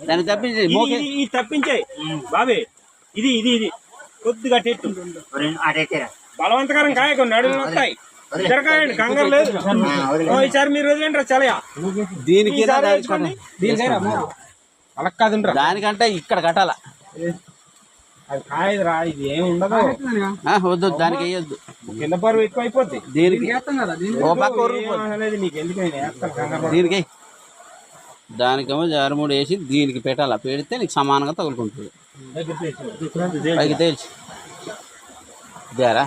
దాన్ని తప్పించే తప్పించే బాబే ఇది ఇది ఇది కొద్దిగా టెట్టు బలవంతకరం కాయ కొన్ని అడుగులు వస్తాయి ఇద్దరుకాయండి కంగారు లేదు ఈసారి మీరు వదిలేంటారా చలయా దీనికి అలా కాదు దానికంటే ఇక్కడ కట్టాల అది కాయదురా ఇది ఏమి ఉండదు వద్దు దానికి వేయొద్దు కింద పరువు ఎక్కువ అయిపోద్ది దీనికి నీకు ఎందుకైనా దీనికి దానికేమో జారుమూడు వేసి దీనికి పెట్టాల పెడితే నీకు సమానంగా తగులుకుంటుంది పైకి తేల్చి ఇదేరా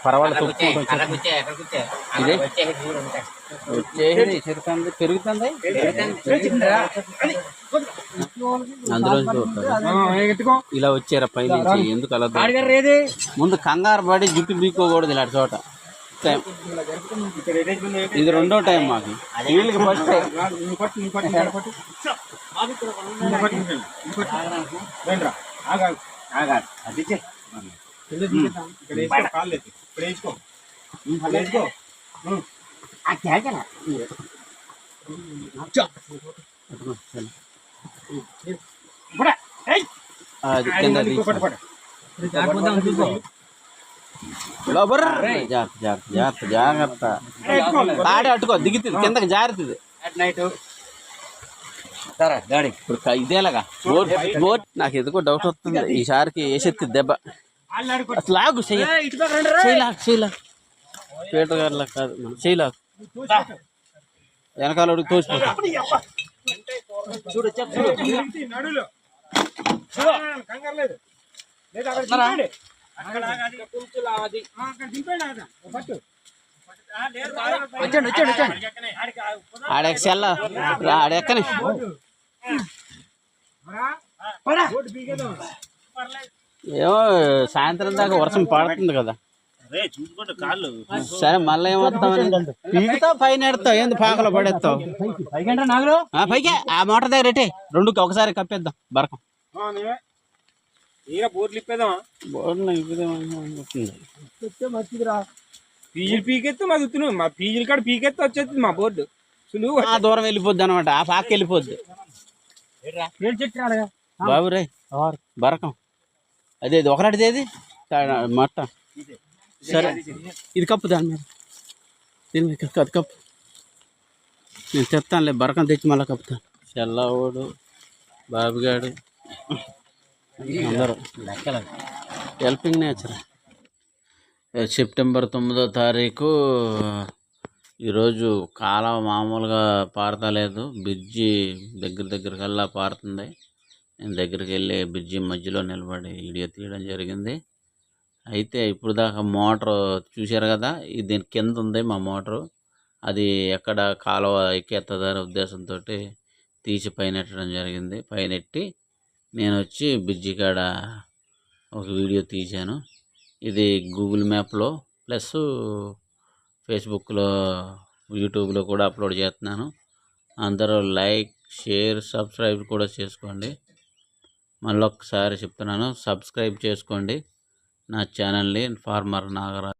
పర్వాలేదు ఇదే వచ్చేది పెరుగుతుంది అందులో ఇలా వచ్చారా పైనుంచి ఎందుకు అలా ముందు కంగారు పడి జుట్టు బీక్కోకూడదు ఇలాంటి చోట టైం ఇది రెండో టైం మాకు వీళ్ళకి ఫస్ట్ జాగ్రత్త తాడే అట్టుకో దిగుతుంది కిందకి జారుతుంది ఇప్పుడు ఇదేలాగా నాకు ఎందుకో డౌట్ వస్తుంది ఈసారికి వేసెత్తి దెబ్బ అసలు లాగు చేయలాగు పీటర్ గారిలా కాదు చేయలాగు వెనకాల తోసిపోతా ఆడెక్సెల్ ఆడెక్కని ఏమో సాయంత్రం దాకా వర్షం పడుతుంది కదా సరే మళ్ళీ ఏమొస్తామని పీకుతావు పైన ఎడతావు ఏంది పాకలో పడేస్తావు పైకే ఆ మోటార్ దగ్గర ఎట్టే రెండు ఒకసారి కప్పేద్దాం బరకం పీజీలు పీకెత్తే మా గుర్తు మా పీజీలు కాడ పీకెత్తే వచ్చేస్తుంది మా బోర్డు దూరం వెళ్ళిపోద్ది అనమాట ఆ పాక వెళ్ళిపోద్ది బాబు రే బరకం అదే ఒకలాంటిది ఏది మట్ట సరే ఇది కప్పు దాని మీద దీని మీద అది కప్పు నేను చెప్తానులే బరకం తెచ్చి మళ్ళీ కప్పుతాను చెల్లవాడు బాబుగాడు అందరూ హెల్పింగ్ నేచర్ సెప్టెంబర్ 9వ తారీఖు ఈరోజు కాలం మామూలుగా పారతలేదు బ్రిడ్జి దగ్గరకల్లా పారుతుంది నేను దగ్గరికి వెళ్ళి బ్రిడ్జి మధ్యలో నిలబడి వీడియో తీయడం జరిగింది అయితే ఇప్పుడు దాకా మోటార్ చూశారు కదా దీని కింద ఉంది మా మోటారు అది ఎక్కడ కాలువ ఎక్కేస్తుందనే ఉద్దేశంతో తీసి పైన ఎట్టడం జరిగింది పైన ఎట్టి నేను వచ్చి బ్రిడ్జి కాడ ఒక వీడియో తీశాను ఇది గూగుల్ మ్యాప్లో ప్లస్ ఫేస్బుక్లో యూట్యూబ్లో కూడా అప్లోడ్ చేస్తున్నాను అందరూ లైక్ షేర్ సబ్స్క్రైబ్ కూడా చేసుకోండి మళ్ళీ ఒకసారి చెప్తున్నాను సబ్స్క్రైబ్ చేసుకోండి నా ఛానల్ని ఫార్మర్ నాగరాజ్